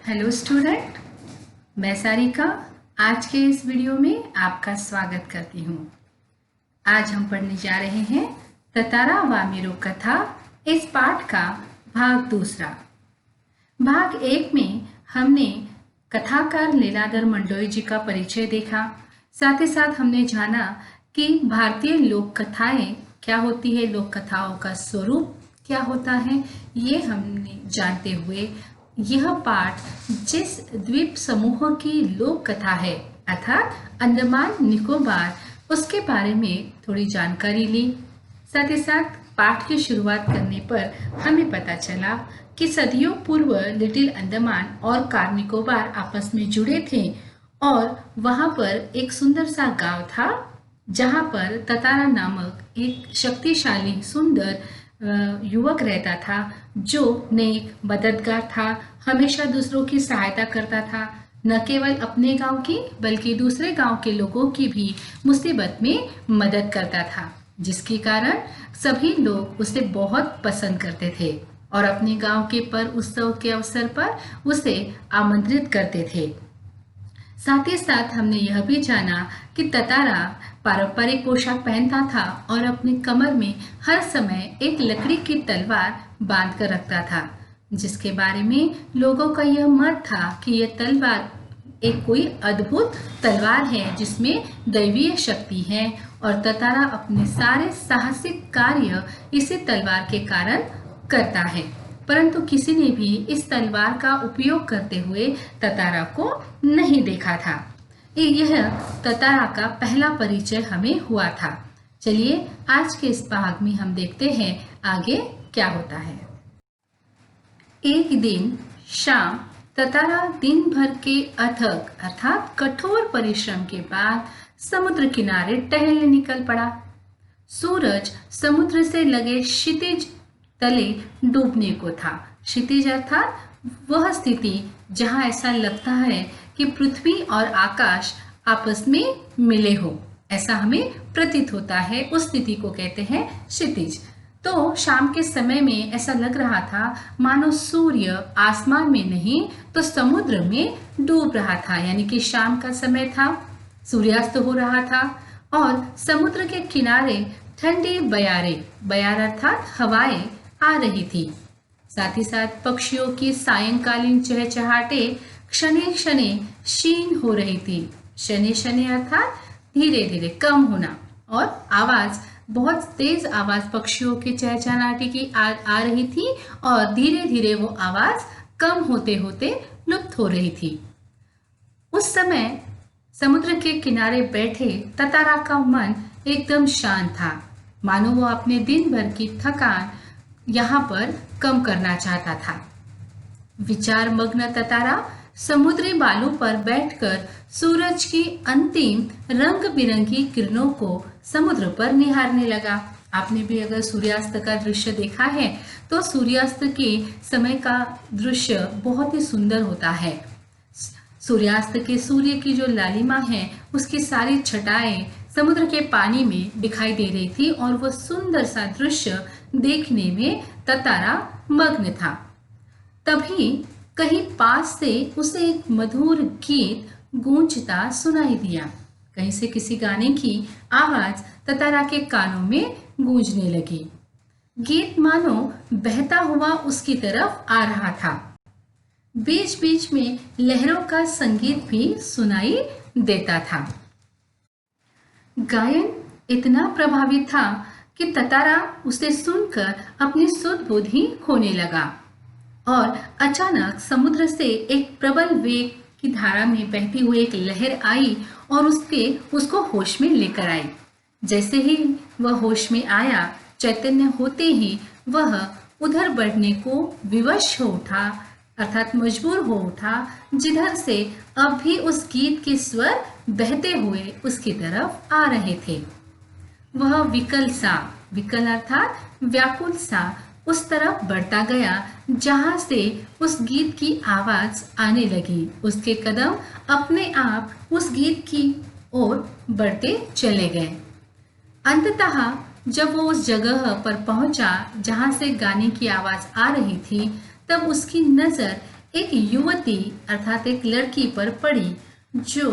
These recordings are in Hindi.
हेलो स्टूडेंट, मैं सारिका आज के इस वीडियो में आपका स्वागत करती हूँ। आज हम पढ़ने जा रहे हैं ततारा वामेरो कथा इस पाठ का भाग दूसरा। भाग एक में हमने कथाकार लीलाधर मंडोई जी का परिचय देखा। साथ ही साथ हमने जाना कि भारतीय लोक कथाएं क्या होती है, लोक कथाओं का स्वरूप क्या होता है। ये हमने जानते हुए यह पाठ जिस द्वीप समूह की लोक कथा है अर्थात अंडमान निकोबार, उसके बारे में थोड़ी जानकारी ली। साथ ही साथ पाठ की शुरुआत करने पर हमें पता चला कि सदियों पूर्व लिटिल अंडमान और कार निकोबार आपस में जुड़े थे और वहां पर एक सुंदर सा गांव था जहां पर ततारा नामक एक शक्तिशाली सुंदर युवक रहता था जो नेक मददगार था, हमेशा दूसरों की सहायता करता था। न केवल अपने गांव की बल्कि दूसरे गांव के लोगों की भी मुसीबत में मदद करता था, जिसके कारण सभी लोग उसे बहुत पसंद करते थे और अपने गांव के पर्व उत्सव के अवसर पर उसे आमंत्रित करते थे। साथ ही साथ हमने यह भी जाना कि ततारा पारंपरिक पोशाक पहनता था और अपने कमर में हर समय एक लकड़ी की तलवार बांध कर रखता था, जिसके बारे में लोगों का यह मत था कि यह तलवार एक कोई अद्भुत तलवार है जिसमें दैवीय शक्ति है और ततारा अपने सारे साहसिक कार्य इसी तलवार के कारण करता है। परंतु किसी ने भी इस तलवार का उपयोग करते हुए ततारा को नहीं देखा था। यह ततारा का पहला परिचय हमें हुआ था। चलिए आज के इस भाग में हम देखते हैं आगे क्या होता है। एक दिन शाम ततारा दिन भर के अथक अर्थात कठोर परिश्रम के बाद समुद्र किनारे टहलने निकल पड़ा। सूरज समुद्र से लगे क्षितिज तले डूबने को था। क्षितिज अर्थात वह स्थिति जहां ऐसा लगता है कि पृथ्वी और आकाश आपस में मिले हो, ऐसा हमें प्रतीत होता है। उस स्थिति को कहते हैं क्षितिज। तो शाम के समय में ऐसा लग रहा था मानो सूर्य आसमान में नहीं तो समुद्र में डूब रहा था, यानी कि शाम का समय था, सूर्यास्त हो रहा था और समुद्र के किनारे ठंडी बयार अर्थात हवाएं आ रही थी। साथ ही साथ पक्षियों की सायंकालीन चहचहाटे क्षणे क्षणे क्षीण हो रही थी। क्षणे क्षणे अर्थात धीरे धीरे कम होना, और आवाज बहुत तेज आवाज पक्षियों के चहचहाटे की आ रही थी और धीरे धीरे वो आवाज कम होते होते लुप्त हो रही थी। उस समय समुद्र के किनारे बैठे ततारा का मन एकदम शांत था, मानो वो अपने दिन भर की थकान यहाँ पर कम करना चाहता था। विचार मग्न ततारा समुद्री बालू पर बैठकर सूरज की अंतिम रंग बिरंगी किरणों को समुद्र पर निहारने लगा। आपने भी अगर सूर्यास्त का दृश्य देखा है तो सूर्यास्त के समय का दृश्य बहुत ही सुंदर होता है। सूर्यास्त के सूर्य की जो लालिमा है उसकी सारी छटाएं समुद्र के पानी में दिखाई दे रही थी और वह सुंदर सा दृश्य देखने में ततारा मग्न था। तभी कहीं पास से उसे एक मधुर गीत गूंजता सुनाई दिया। कहीं से किसी गाने की आवाज ततारा के कानों में गूंजने लगी। गीत मानो बहता हुआ उसकी तरफ आ रहा था। बीच बीच में लहरों का संगीत भी सुनाई देता था। गायन इतना प्रभावी था कि ततारा उसे सुनकर अपनी सुध बुध ही खोने लगा और अचानक समुद्र से एक प्रबल वेग की धारा में बहती हुई एक लहर आई और उसको होश में लेकर आई। जैसे ही वह होश में आया, चैतन्य होते ही वह उधर बढ़ने को विवश हो उठा अर्थात मजबूर हो उठा जिधर से अब भी उस गीत के स्वर बहते हुए उसकी तरफ आ रहे थे। वह विकल अर्थात व्याकुल सा उस तरफ बढ़ता गया जहां से उस गीत की आवाज आने लगी। उसके कदम अपने आप उस गीत की ओर बढ़ते चले गए। अंततः जब वो उस जगह पर पहुंचा जहां से गाने की आवाज आ रही थी, तब उसकी नजर एक युवती अर्थात एक लड़की पर पड़ी जो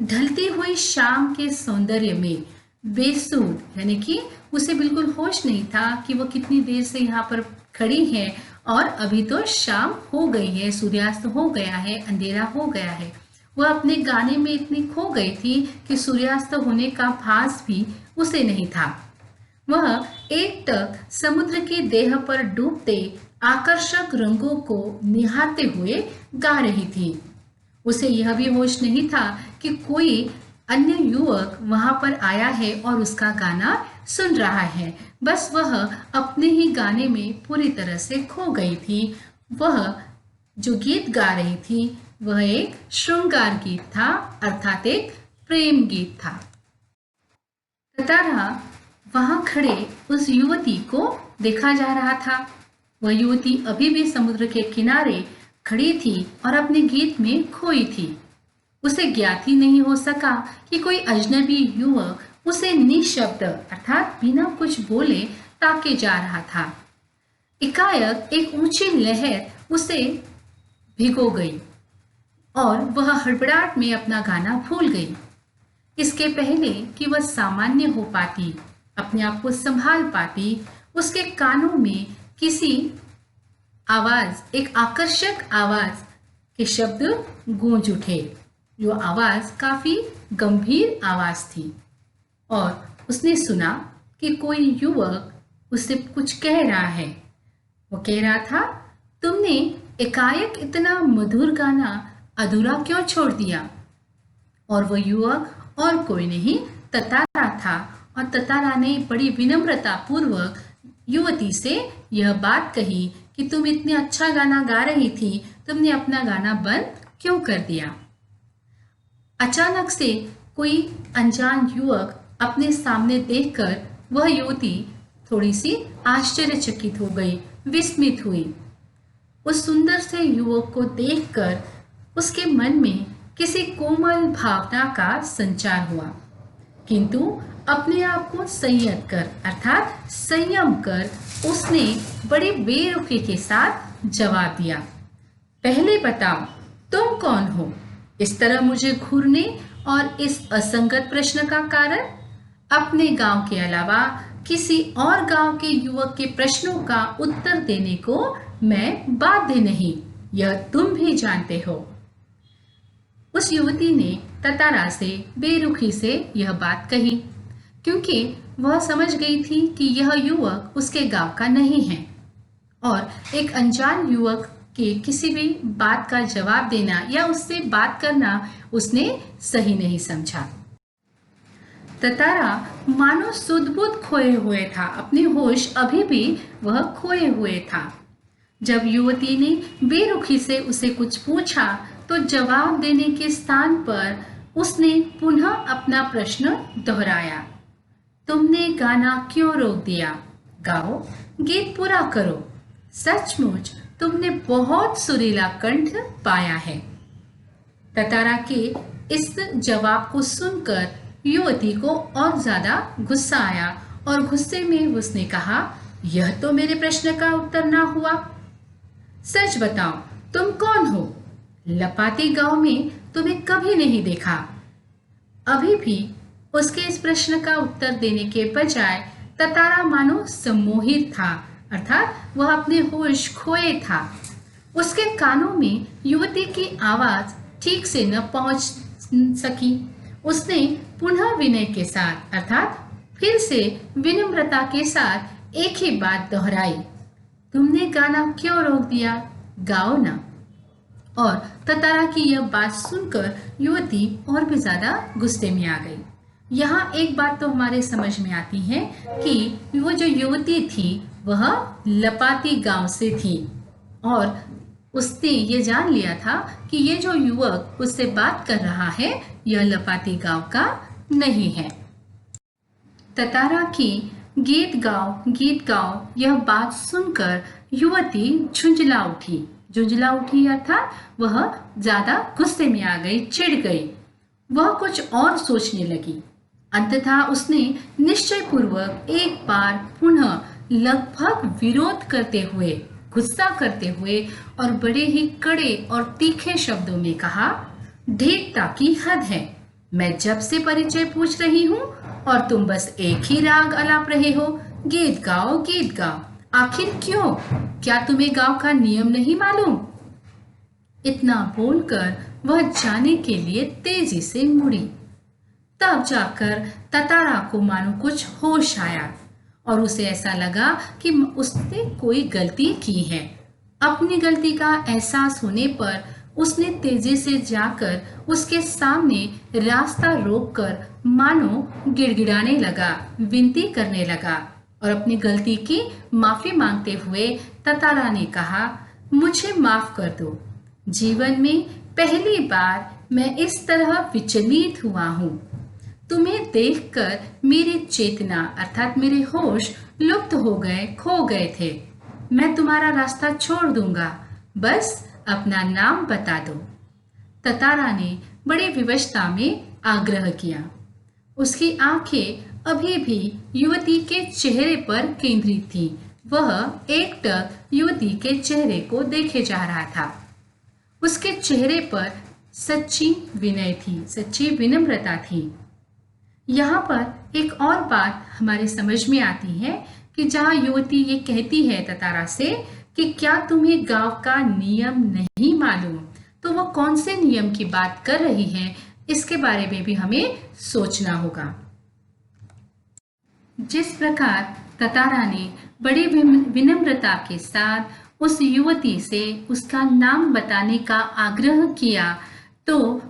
ढलती हुई शाम के सौंदर्य में बेसुध, यानी कि उसे बिल्कुल होश नहीं था कि वो कितनी देर से यहाँ पर खड़ी है और अभी तो शाम हो गई है, सूर्यास्त हो गया है, अंधेरा हो गया है। वह अपने गाने में इतनी खो गई थी कि सूर्यास्त होने का भास भी उसे नहीं था। वह एकटक समुद्र की देह पर डूबते आकर्षक रंगों को निहारते हुए गा रही थी। उसे यह भी होश नहीं था कि कोई अन्य युवक वहां पर आया है और उसका गाना सुन रहा है। बस वह अपने ही गाने में पूरी तरह से खो गई थी। वह जो गीत गा रही थी वह एक श्रृंगार गीत था, अर्थात एक प्रेम गीत था। तारा वहां खड़े उस युवती को देखा जा रहा था। वह युवती अभी भी समुद्र के किनारे खड़ी थी और अपने गीत में खोई थी। उसे ज्ञात ही नहीं हो सका कि कोई अजनबी युवक उसे निशब्द अर्थात बिना कुछ बोले ताके जा रहा था। एकाएक एक ऊंची लहर उसे भिगो गई और वह हड़बड़ाहट में अपना गाना भूल गई। इसके पहले कि वह सामान्य हो पाती, अपने आप को संभाल पाती, उसके कानों में किसी आवाज, एक आकर्षक आवाज के शब्द गूंज उठे। जो आवाज काफी गंभीर आवाज थी और उसने सुना कि कोई युवक उससे कुछ कह रहा है। वो कह रहा था, तुमने एकाएक इतना मधुर गाना अधूरा क्यों छोड़ दिया? और वह युवक और कोई नहीं, ततारा था। और ततारा ने बड़ी विनम्रता पूर्वक युवती से यह बात कही कि तुम इतने अच्छा गाना गा रही थी, तुमने अपना गाना बंद क्यों कर दिया? अचानक से कोई अनजान युवक अपने सामने देखकर वह युवती थोड़ी सी आश्चर्यचकित हो गई, विस्मित हुई। उस सुंदर से युवक को देखकर उसके मन में किसी कोमल भावना का संचार हुआ, किंतु अपने आप को संयत कर अर्थात संयम कर उसने बड़ी बेरुखी के साथ जवाब दिया, पहले बताओ तुम कौन हो? इस तरह मुझे घूरने और इस असंगत प्रश्न का कारण? अपने गांव के अलावा किसी और गांव के युवक के प्रश्नों का उत्तर देने को मैं बाध्य नहीं, यह तुम भी जानते हो। उस युवती ने ततारा से बेरुखी से यह बात कही, क्योंकि वह समझ गई थी कि यह युवक उसके गांव का नहीं है और एक अनजान युवक के किसी भी बात का जवाब देना या उससे बात करना उसने सही नहीं समझा। ततारा मानो सुध-बुध खोए हुए था, अपने होश अभी भी वह खोए हुए था। जब युवती ने बेरुखी से उसे कुछ पूछा तो जवाब देने के स्थान पर उसने पुनः अपना प्रश्न दोहराया, तुमने गाना क्यों रोक दिया? गाओ, गीत पूरा करो। सचमुच तुमने बहुत सुरीला कंठ पाया है। ततारा के इस जवाब को सुनकर युवती को और ज्यादा गुस्सा आया और गुस्से में उसने कहा, यह तो मेरे प्रश्न का उत्तर ना हुआ। सच बताओ, तुम कौन हो? लपाती गांव में तुम्हें कभी नहीं देखा। अभी भी उसके इस प्रश्न का उत्तर देने के बजाय ततारा मानो सम्मोहित था, अर्थात वह अपने होश खोए था। उसके कानों में युवती की आवाज ठीक से न पहुंच सकी। उसने पुनः विनय के साथ अर्थात फिर से विनम्रता के साथ एक ही बात दोहराई, तुमने गाना क्यों रोक दिया? गाओ ना। और ततारा की यह बात सुनकर युवती और भी ज्यादा गुस्से में आ गई। यहाँ एक बात तो हमारे समझ में आती है कि वो जो युवती थी वह लपाती गांव से थी और उसने ये जान लिया था कि ये जो युवक उससे बात कर रहा है यह लपाती गांव का नहीं है। ततारा की गीत गाओ यह बात सुनकर युवती झुंझला उठी अर्थात वह ज्यादा गुस्से में आ गई, चिढ़ गई। वह कुछ और सोचने लगी। अंततः उसने निश्चय पूर्वक एक बार पुनः लगभग विरोध करते हुए गुस्सा करते हुए और बड़े ही कड़े और तीखे शब्दों में कहा, ढीठता की हद है। मैं जब से परिचय पूछ रही हूँ और तुम बस एक ही राग अलाप रहे हो, गीत गाओ गीत गाओ। आखिर क्यों? क्या तुम्हें गांव का नियम नहीं मालूम? इतना बोलकर वह जाने के लिए तेजी से मुड़ी। तब जाकर ततारा को मानो कुछ होश आया और उसे ऐसा लगा कि उसने कोई गलती की है। अपनी गलती का एहसास होने पर उसने तेजी से जाकर उसके सामने रास्ता रोककर मानो गिड़गिड़ाने लगा, विनती करने लगा और अपनी गलती की माफी मांगते हुए ततारा ने कहा, मुझे माफ कर दो। जीवन में पहली बार मैं इस तरह विचलित हुआ हूँ। तुम्हें देखकर मेरी चेतना अर्थात मेरे होश लुप्त हो गए, खो गए थे। मैं तुम्हारा रास्ता छोड़ दूंगा, बस अपना नाम बता दो। ततारा ने बड़ी विवशता में आग्रह किया। उसकी आंखें अभी भी युवती के चेहरे पर केंद्रित थीं। वह एकटक युवती के चेहरे को देखे जा रहा था। उसके चेहरे पर सच्ची विनय थी, सच्ची विनम्रता थी। यहाँ पर एक और बात हमारे समझ में आती है कि जहाँ युवती ये कहती है ततारा से कि क्या तुम्हें गांव का नियम नहीं मालूम, तो वो कौन से नियम की बात कर रही है, इसके बारे में भी हमें सोचना होगा। जिस प्रकार ततारा ने बड़ी विनम्रता के साथ उस युवती से उसका नाम बताने का आग्रह किया, तो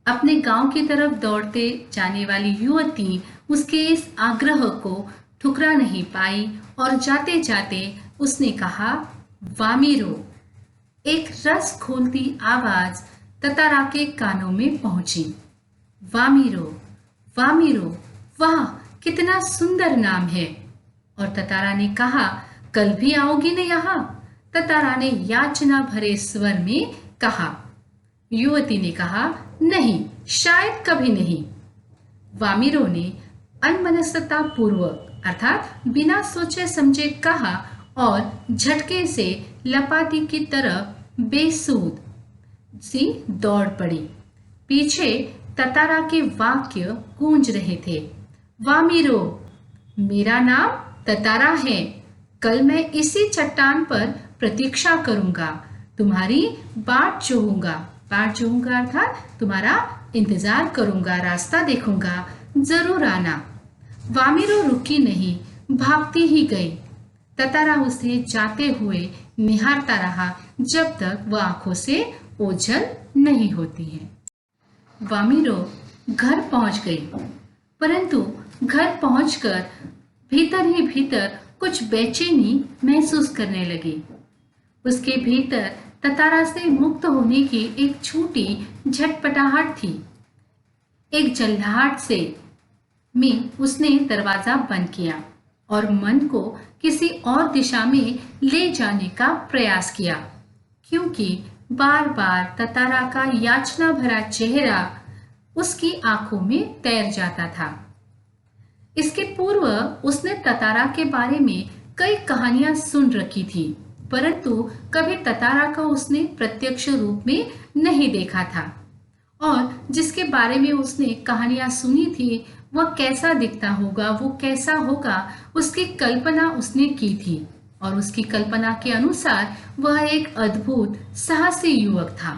अपने गांव की तरफ दौड़ते जाने वाली युवती उसके इस आग्रह को ठुकरा नहीं पाई और जाते जाते उसने कहा, वामीरो। एक रस खोलती आवाज ततारा के कानों में पहुंची। वामीरो, वामीरो, वाह कितना सुंदर नाम है। और ततारा ने कहा, कल भी आओगी न यहाँ? ततारा ने याचना भरे स्वर में कहा। युवती ने कहा, नहीं, शायद कभी नहीं। वामीरो ने अनमनस्कता पूर्वक अर्थात बिना सोचे समझे कहा और झटके से लपाटी की तरफ बेसूद सी दौड़ पड़ी। पीछे ततारा के वाक्य गूंज रहे थे। वामीरो, मेरा नाम ततारा है। कल मैं इसी चट्टान पर प्रतीक्षा करूंगा, तुम्हारी बाट जोहूंगा। बाट जोहूंगा अर्थात तुम्हारा इंतजार करूंगा, रास्ता देखूंगा, जरूर आना। वामीरो रुकी नहीं, भागती ही गई। ततारा उसे जाते हुए निहारता रहा जब तक वह आंखों से ओझल नहीं होती है। वामीरो घर पहुंच गई, परंतु घर पहुंचकर भीतर ही भीतर कुछ बेचैनी महसूस करने लगी। उसके भीतर ततारा से मुक्त होने की एक छोटी झटपटाहट थी। एक जल्लाहट से में उसने दरवाजा बंद किया और मन को किसी और दिशा में ले जाने का प्रयास किया, क्योंकि बार बार ततारा का याचना भरा चेहरा उसकी आंखों में तैर जाता था। इसके पूर्व उसने ततारा के बारे में कई कहानियां सुन रखी थी, परंतु कभी ततारा का उसने प्रत्यक्ष रूप में नहीं देखा था। और जिसके बारे में उसने कहानियां सुनी थी वह कैसा दिखता होगा, वो कैसा होगा, उसकी कल्पना उसने की थी और उसकी कल्पना के अनुसार वह एक अद्भुत साहसी युवक था।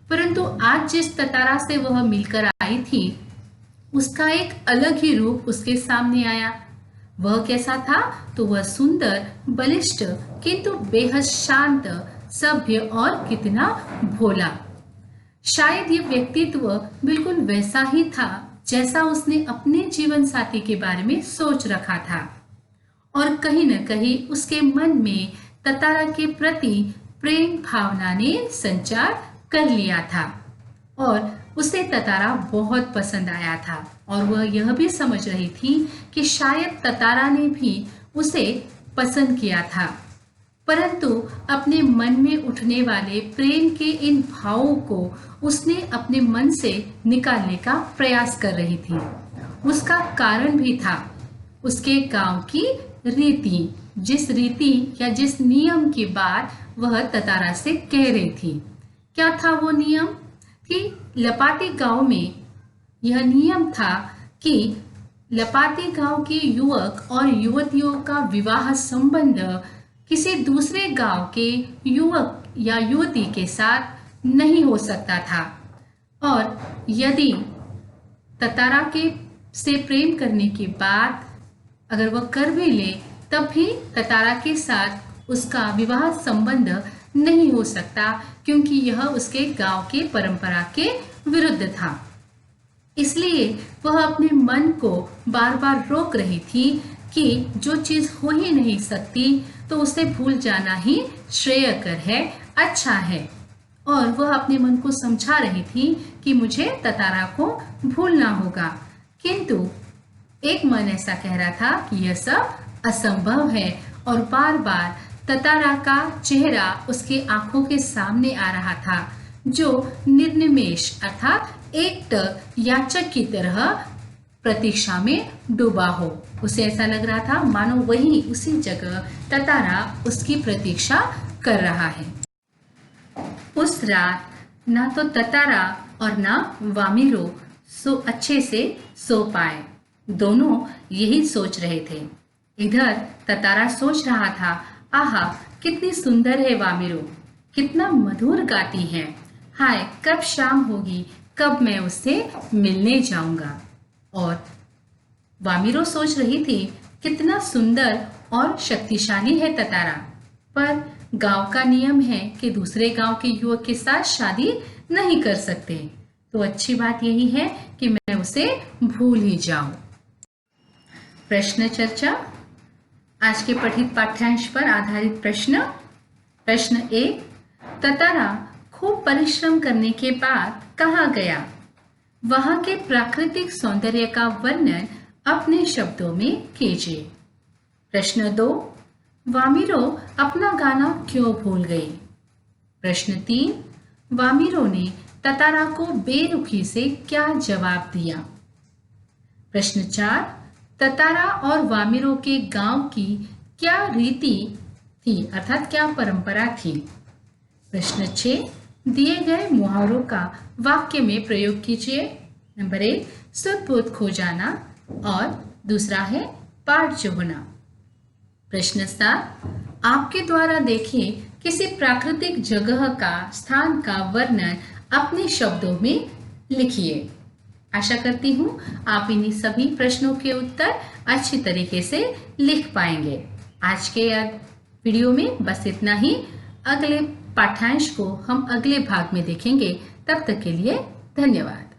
परंतु आज जिस ततारा से वह मिलकर आई थी उसका एक अलग ही रूप उसके सामने आया। वह कैसा था? तो वह सुंदर, बलिष्ठ, किंतु बेहद शांत, सभ्य और कितना भोला। शायद ये व्यक्तित्व बिल्कुल वैसा ही था जैसा उसने अपने जीवन साथी के बारे में सोच रखा था और कहीं न कहीं उसके मन में ततारा के प्रति प्रेम भावना ने संचार कर लिया था और उसे ततारा बहुत पसंद आया था और वह यह भी समझ रही थी कि शायद ततारा ने भी उसे पसंद किया था, परंतु अपने मन में उठने वाले प्रेम के इन भावों को उसने अपने मन से निकालने का प्रयास कर रही थी। उसका कारण भी था उसके गांव की रीति, जिस रीति या जिस नियम की बात वह ततारा से कह रही थी। क्या था वो नियम? कि लपाती गांव में यह नियम था कि लपाती गांव के युवक और युवतियों का विवाह संबंध किसी दूसरे गांव के युवक या युवती के साथ नहीं हो सकता था, और यदि ततारा के से प्रेम करने के बाद अगर वह कर भी ले तब भी ततारा के साथ उसका विवाह संबंध नहीं हो सकता, क्योंकि यह उसके गांव के परंपरा के विरुद्ध था। इसलिए वह अपने मन को बार बार रोक रही थी कि जो चीज हो ही नहीं सकती तो उसे भूल जाना ही श्रेयकर है, अच्छा है। और वह अपने मन को समझा रही थी कि मुझे ततारा को भूलना होगा, किंतु एक मन ऐसा कह रहा था कि यह सब असंभव है, और बार बार ततारा का चेहरा उसके आंखों के सामने आ रहा था, जो निर्निमेष अर्थात एकटक याचक की तरह प्रतीक्षा में डूबा हो। उसे ऐसा लग रहा था मानो वही उसी जगह ततारा उसकी प्रतीक्षा कर रहा है। उस रात ना तो ततारा और ना वामिरो अच्छे से सो पाए। दोनों यही सोच रहे थे। इधर ततारा सोच रहा था, आहा कितनी सुंदर है वामिरो, कितना मधुर गाती है, हाय कब शाम होगी, कब मैं उससे मिलने जाऊंगा। और वामिरो सोच रही थी कितना सुंदर और शक्तिशाली है ततारा, पर गांव का नियम है कि दूसरे गांव के युवक के साथ शादी नहीं कर सकते, तो अच्छी बात यही है कि मैं उसे भूल ही जाऊं। प्रश्न चर्चा। आज के पठित पाठ्यांश पर आधारित प्रश्न। प्रश्न 1, ततारा खूब परिश्रम करने के बाद कहाँ गया? वहां के प्राकृतिक सौंदर्य का वर्णन अपने शब्दों में कीजिए। प्रश्न 2, वामिरो अपना गाना क्यों भूल गई? प्रश्न 3, वामिरो ने ततारा को बेरुखी से क्या जवाब दिया? प्रश्न 4, ततारा और वामिरो के गांव की क्या रीति थी अर्थात क्या परंपरा थी? प्रश्न 6, दिए गए मुहावरों का वाक्य में प्रयोग कीजिए। नंबर 1, सुध बुध खो जाना, और दूसरा है पाठ जोहना। प्रश्न 7, आपके द्वारा देखे किसी प्राकृतिक जगह का स्थान का वर्णन अपने शब्दों में लिखिए। आशा करती हूँ आप इन्हीं सभी प्रश्नों के उत्तर अच्छी तरीके से लिख पाएंगे। आज के वीडियो में बस इतना ही। अगले पाठ्यांश को हम अगले भाग में देखेंगे। तब तक के लिए धन्यवाद।